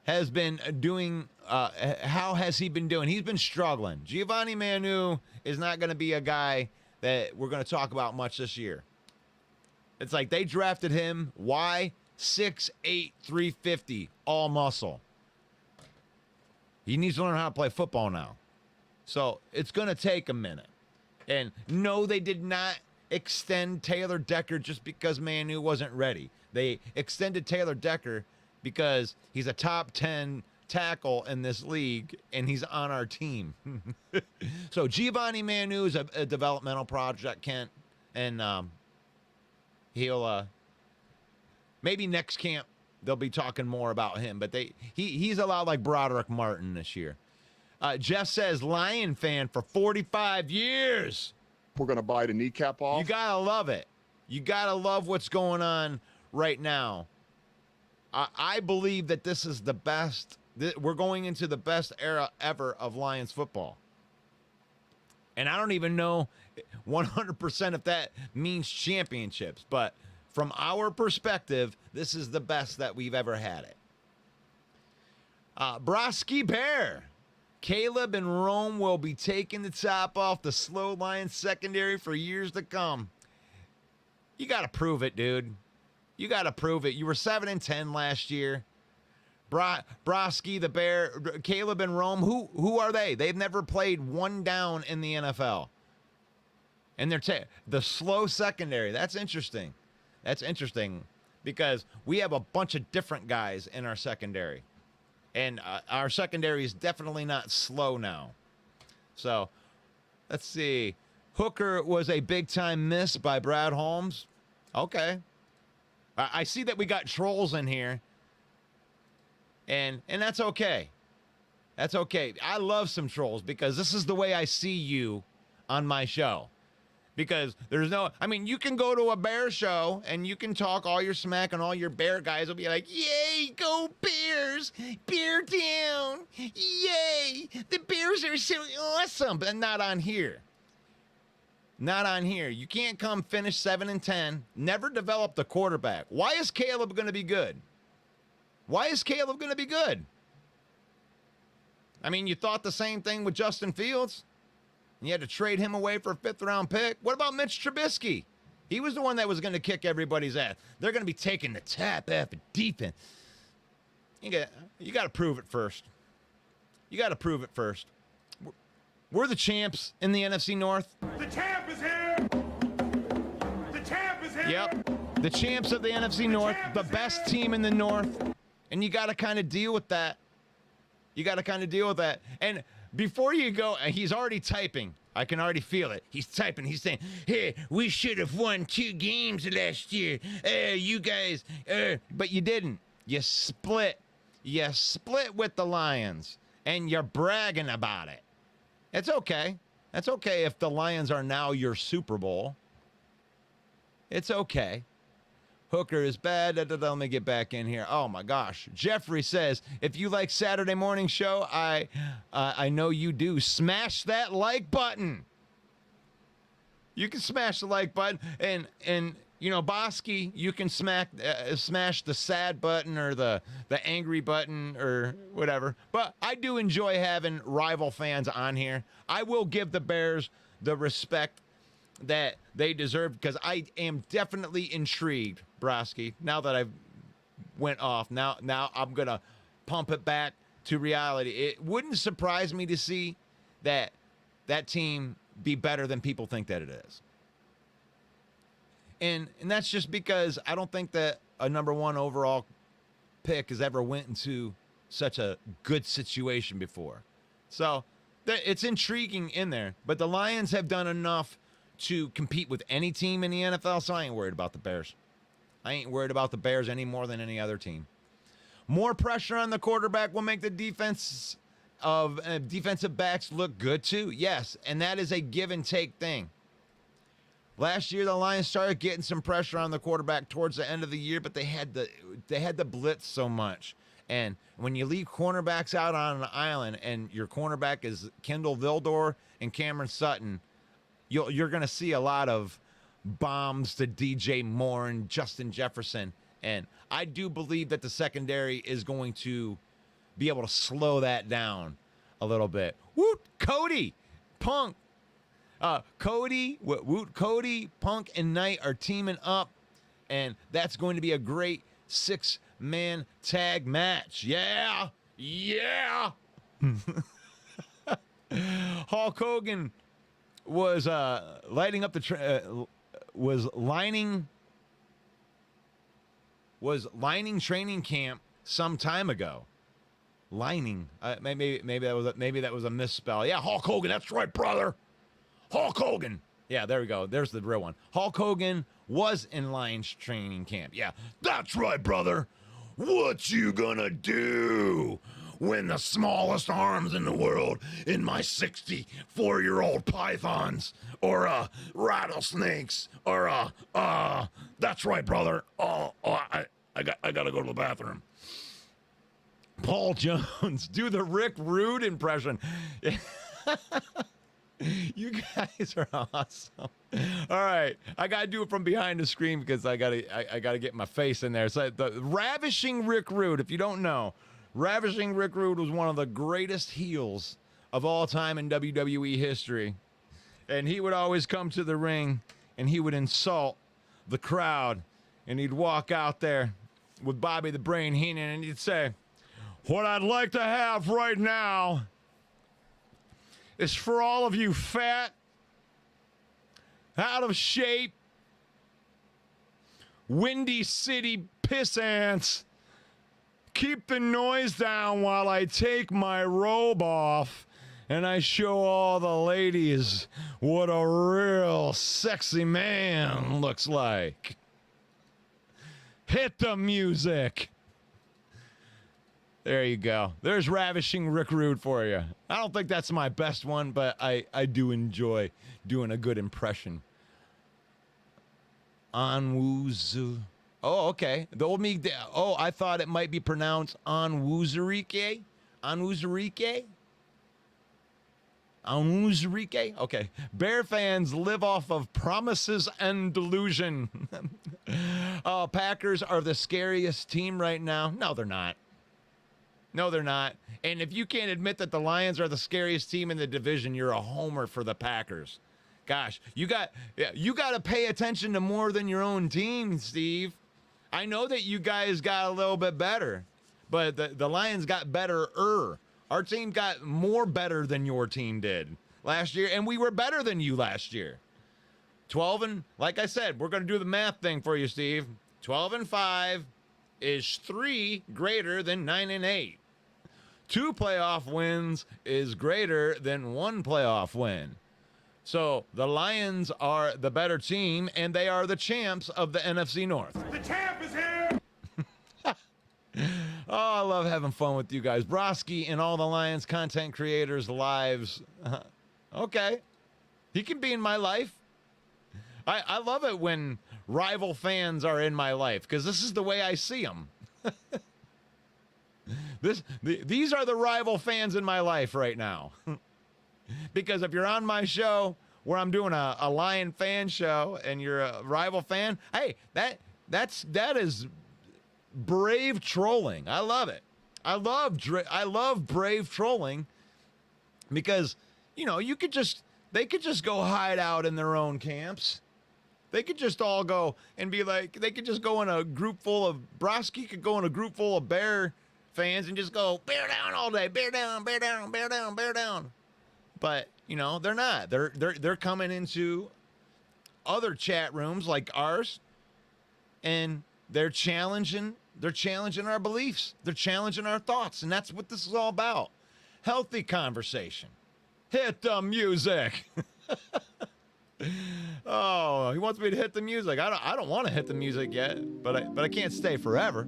has been doing, how has he been doing? He's been struggling. Giovanni Manu is not going to be a guy that we're going to talk about much this year. It's like they drafted him. Why? 6'8", 350, all muscle. He needs to learn how to play football now. So it's going to take a minute. And no, they did not extend Taylor Decker just because Manu wasn't ready. They extended Taylor Decker because he's a top 10 tackle in this league, and he's on our team. So Giovanni Manu is a developmental project, Kent. And he'll maybe next camp they'll be talking more about him, but he's a lot like Broderick Martin this year. Jeff says, Lion fan for 45 years. We're going to bite a kneecap off. You got to love it. You got to love what's going on right now. I believe that this is the best. We're going into the best era ever of Lions football. And I don't even know 100% if that means championships, but from our perspective, this is the best that we've ever had it. Brosky Bear. Caleb and Rome will be taking the top off the slow Lions secondary for years to come. You got to prove it, dude. You got to prove it. You were 7-10 last year. Brosky, the Bear, Caleb and Rome, who are they? They've never played one down in the NFL. And they're the slow secondary. That's interesting. That's interesting because we have a bunch of different guys in our secondary. And our secondary is definitely not slow now. So, let's see. Hooker was a big-time miss by Brad Holmes. Okay. I see that we got trolls in here. And that's okay. That's okay. I love some trolls because this is the way I see you on my show. Because there's no, I mean, you can go to a Bear show and you can talk all your smack and all your Bear guys will be like, yay, go Bears, Bear down, yay, the Bears are so awesome, but not on here. Not on here. You can't come finish 7-10, never develop the quarterback. Why is Caleb going to be good? Why is Caleb going to be good? I mean, you thought the same thing with Justin Fields. You had to trade him away for a 5th-round pick. What about Mitch Trubisky? He was the one that was going to kick everybody's ass. They're going to be taking the tap off of defense. You got to prove it first. You got to prove it first. We're the champs in the NFC North. The champ is here! The champ is here! Yep. The champs of the NFC North, the best team in the North. And you got to kind of deal with that. You got to kind of deal with that. And before you go, he's already typing. I can already feel it. He's typing. He's saying, hey, we should have won 2 games last year. You guys, but you didn't. You split. You split with the Lions, and you're bragging about it. It's okay. That's okay if the Lions are now your Super Bowl. It's okay. Hooker is bad. Let me get back in here. Oh, my gosh. Jeffrey says, if you like Saturday morning show, I know you do. Smash that like button. You can smash the like button. And you know, Bosky, you can smash the sad button or the angry button or whatever. But I do enjoy having rival fans on here. I will give the Bears the respect that they deserve because I am definitely intrigued, Brosky. Now that I've went off, now I'm gonna pump it back to reality. It wouldn't surprise me to see that team be better than people think that it is. And that's just because I don't think that a number 1 overall pick has ever went into such a good situation before. So it's intriguing in there. But the Lions have done enough to compete with any team in the NFL, so I ain't worried about the Bears. I ain't worried about the Bears any more than any other team. More pressure on the quarterback will make the defense of defensive backs look good too. Yes, and that is a give and take thing. Last year, the Lions started getting some pressure on the quarterback towards the end of the year, but they had to blitz so much. And when you leave cornerbacks out on an island and your cornerback is Kendall Vildor and Cameron Sutton, you're going to see a lot of bombs to DJ Moore and Justin Jefferson. And I do believe that the secondary is going to be able to slow that down a little bit. Woot, Cody, Punk. Cody, Punk, and Knight are teaming up, and that's going to be a great 6-man tag match. Yeah, yeah. Hulk Hogan was lighting up the lining training camp some time ago. Lining, maybe that was a misspell. Yeah, Hulk Hogan. That's right, brother. Hulk Hogan. Yeah, there we go. There's the real one. Hulk Hogan was in Lions training camp. Yeah, That's right, brother. What you gonna do when the smallest arms in the world in my 64-year-old pythons or rattlesnakes or that's right, brother. I gotta go to the bathroom. Paul Jones, do the Rick Rude impression. You guys are awesome. All right, I gotta do it from behind the screen because I gotta get my face in there. So the Ravishing Rick Rude, if you don't know, Ravishing Rick Rude was one of the greatest heels of all time in WWE history, and he would always come to the ring and he would insult the crowd, and he'd walk out there with Bobby the Brain Heenan and he'd say, "What I'd like to have right now is for all of you fat, out of shape, Windy City piss ants, keep the noise down while I take my robe off and I show all the ladies what a real sexy man looks like. Hit the music." There you go. There's Ravishing Rick Rude for you. I don't think that's my best one, but I do enjoy doing a good impression. Onwuzu. Oh, okay. The old me. Oh, I thought it might be pronounced Onwuzurike. Onwuzurike. Onwuzurike. Okay. Bear fans live off of promises and delusion. Oh, Packers are the scariest team right now. No, they're not. No, they're not. And if you can't admit that the Lions are the scariest team in the division, you're a homer for the Packers. Gosh, you got to pay attention to more than your own team, Steve. I know that you guys got a little bit better, but the Lions got better. Our team got more better than your team did last year, and we were better than you last year. 12 and, like I said, we're going to do the math thing for you, Steve. 12-5 is 3 greater than 9-8. 2 playoff wins is greater than 1 playoff win. So the Lions are the better team, and they are the champs of the NFC North. The champ is here! Oh, I love having fun with you guys. Broski and all the Lions content creators' lives. Okay. He can be in my life. I love it when rival fans are in my life because this is the way I see them. These are the rival fans in my life right now. Because if you're on my show where I'm doing a Lion fan show and you're a rival fan, hey, that is brave trolling. I love it. I love brave trolling because, you know, they could just go hide out in their own camps. They could just all go and be like, they could just go in a group full of, Broski could go in a group full of Bear fans and just go, bear down all day, bear down, bear down, bear down, bear down. But, you know, they're not. They're coming into other chat rooms like ours, and they're challenging They're challenging our beliefs. They're challenging our thoughts, and that's what this is all about. Healthy conversation. Hit the music. Oh, he wants me to hit the music. I don't want to hit the music yet, but I can't stay forever.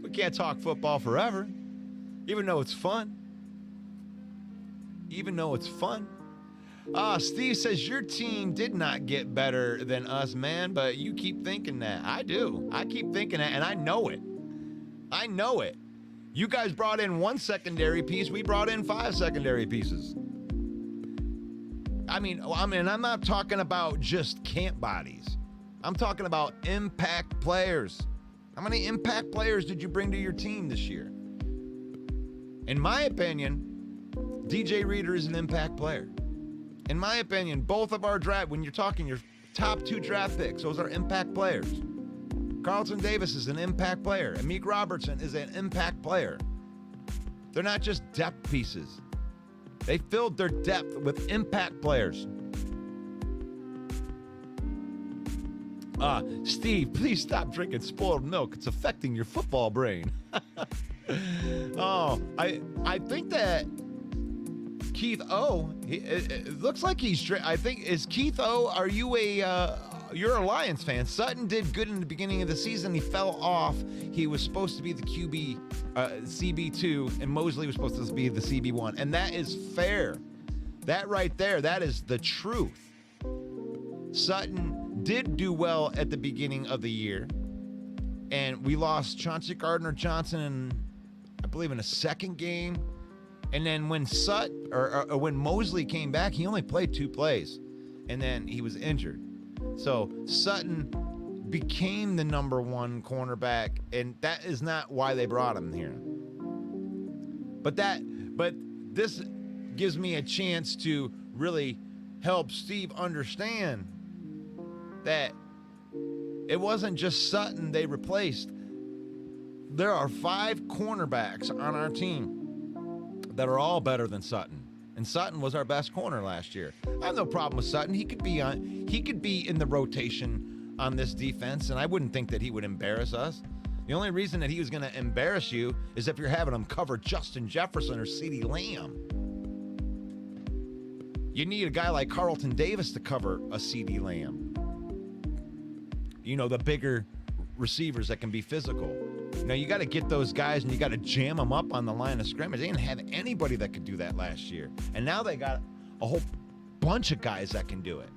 We can't talk football forever, even though it's fun. Even though it's fun. Steve says your team did not get better than us, man, but you keep thinking that. I do. I keep thinking that, and I know it. I know it. You guys brought in one secondary piece. We brought in 5 secondary pieces. I mean, I'm not talking about just camp bodies. I'm talking about impact players. How many impact players did you bring to your team this year? In my opinion, DJ Reader is an impact player. In my opinion, both of our draft, when you're talking your top 2 draft picks, those are impact players. Carlton Davis is an impact player. Amik Robertson is an impact player. They're not just depth pieces. They filled their depth with impact players. Steve, please stop drinking spoiled milk. It's affecting your football brain. Oh, I think that Keith O, it looks like he's, I think, is Keith O, are you you're a Lions fan. Sutton did good in the beginning of the season. He fell off. He was supposed to be the QB, CB2, and Mosley was supposed to be the CB1. And that is fair. That right there, that is the truth. Sutton did do well at the beginning of the year. And we lost Chauncey Gardner-Johnson, I believe, in a second game. And then when when Mosley came back, he only played 2 plays. And then he was injured. So Sutton became the number 1 cornerback, and that is not why they brought him here. But this gives me a chance to really help Steve understand that it wasn't just Sutton they replaced. There are 5 cornerbacks on our team that are all better than Sutton. And Sutton was our best corner last year. I have no problem with Sutton. He could be in the rotation on this defense, and I wouldn't think that he would embarrass us. The only reason that he was going to embarrass you is if you're having him cover Justin Jefferson or CeeDee Lamb. You need a guy like Carlton Davis to cover a CeeDee Lamb. You know, the bigger receivers that can be physical. You know, you got to get those guys and you got to jam them up on the line of scrimmage. They didn't have anybody that could do that last year. And now they got a whole bunch of guys that can do it.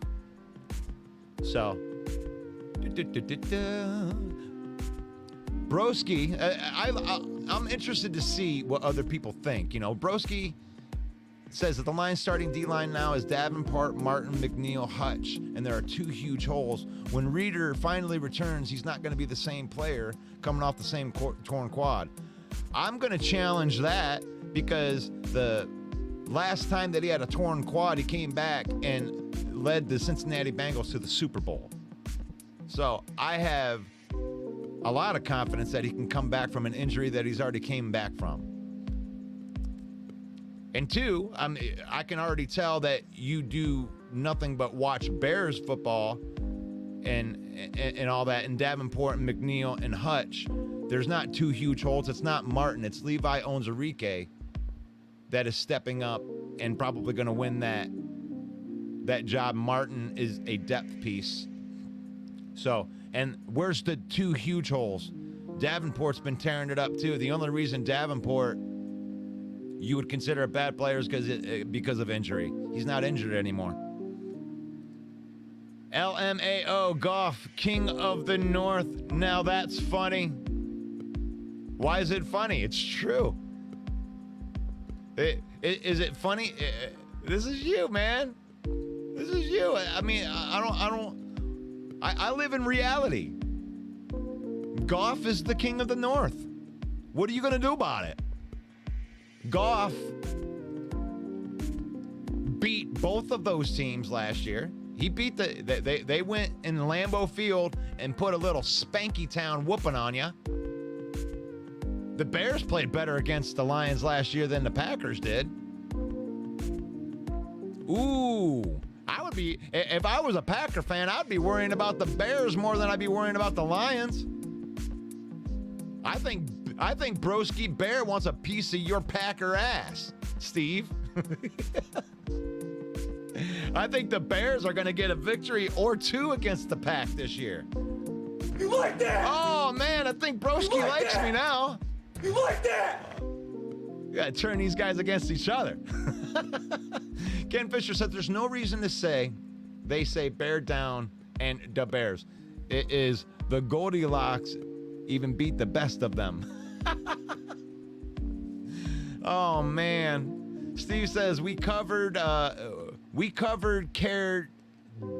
So, Broski, I'm interested to see what other people think. You know, Broski says that the Lions starting D-line now is Davenport, Martin, McNeil, Hutch, and there are 2 huge holes. When Reader finally returns, he's not going to be the same player coming off the same torn quad. I'm going to challenge that because the last time that he had a torn quad, he came back and led the Cincinnati Bengals to the Super Bowl. So I have a lot of confidence that he can come back from an injury that he's already came back from. And 2, I can already tell that you do nothing but watch Bears football and all that. And Davenport and McNeil and Hutch, there's not 2 huge holes. It's not Martin. It's Levi Onwuzurike that is stepping up and probably going to win that job. Martin is a depth piece. So, and where's the 2 huge holes? Davenport's been tearing it up too. The only reason Davenport you would consider a bad player is because of injury. He's not injured anymore. LMAO Goff, King of the North. Now that's funny. Why is it funny? It's true. Is it funny? This is you, man. This is you. I mean, I live in reality. Goff is the King of the North. What are you going to do about it? Goff beat both of those teams last year. He beat they went in Lambeau Field and put a little spanky town whooping on you. The Bears played better against the Lions last year than the Packers did. Ooh, I would be, if I was a Packer fan, I'd be worrying about the Bears more than I'd be worrying about the Lions. I think Broski Bear wants a piece of your Packer ass, Steve. I think the Bears are going to get a victory or two against the Pack this year. You like that? Oh, man, I think Broski likes me now. You like that? You got to turn these guys against each other. Ken Fisher said there's no reason to say they say bear down and the Bears. It is the Goldilocks even beat the best of them. Oh, man. Steve says we covered Care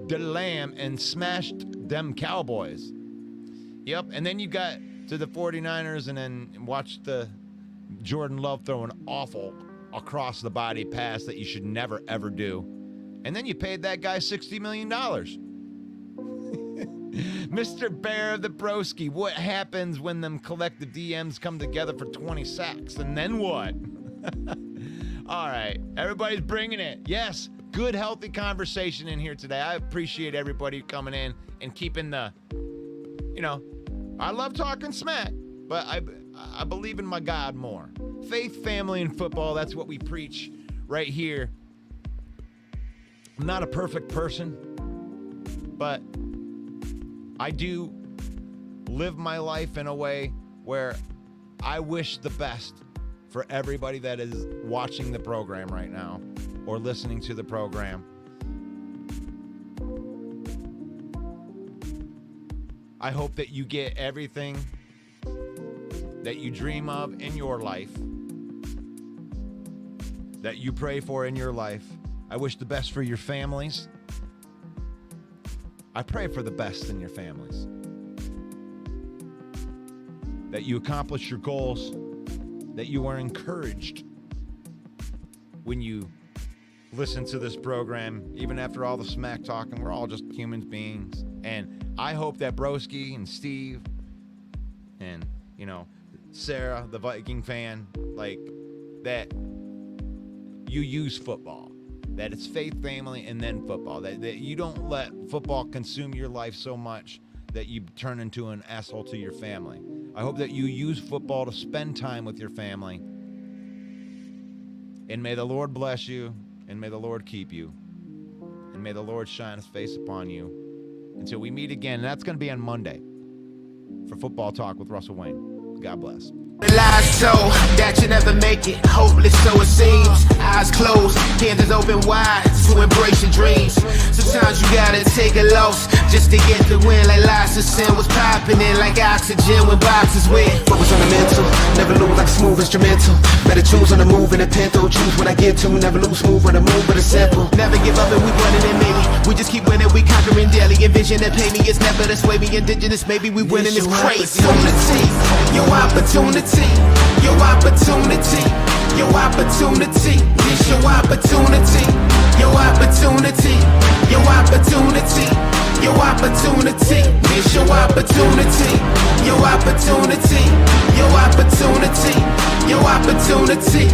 the Lamb and smashed them Cowboys. Yep, and then you got to the 49ers and then watched the Jordan Love throw an awful across the body pass that you should never ever do. And then you paid that guy $60 million. Mr. Bear of the Broski, what happens when them collective DMs come together for 20 sacks? And then what? All right, everybody's bringing it. Yes, good, healthy conversation in here today. I appreciate everybody coming in and keeping the, I love talking smack, but I believe in my God more. Faith, family, and football, that's what we preach right here. I'm not a perfect person, but I do live my life in a way where I wish the best for everybody that is watching the program right now or listening to the program. I hope that you get everything that you dream of in your life, that you pray for in your life. I wish the best for your families. I pray for the best in your families. That you accomplish your goals, that you are encouraged when you listen to this program, even after all the smack talking. We're all just human beings. And I hope that Broski and Steve and, Sarah, the Viking fan, that you use football, that it's faith, family, and then football, that you don't let football consume your life so much that you turn into an asshole to your family. I hope that you use football to spend time with your family. And may the Lord bless you, and may the Lord keep you, and may the Lord shine his face upon you until we meet again. And that's going to be on Monday for Football Talk with Russell Wayne. God bless. Lies so that you never make it, hopeless so it seems. Eyes closed, hands open wide to embrace your dreams. Sometimes you gotta take a loss just to get the win. Like lots of sin was popping in like oxygen when boxes wet. Focus on the mental, never lose like a smooth instrumental. Better choose on the move in a pinto. Choose when I get to, never lose smooth on the move, but it's simple. Never give up and we running and maybe we just keep winning, we conquering daily. Envision that pay me, it's never this way. We indigenous, maybe we winning this crazy. Your opportunity, your opportunity, your opportunity, this your opportunity, your opportunity, your opportunity, your opportunity, this your opportunity, your opportunity, your opportunity, your opportunity.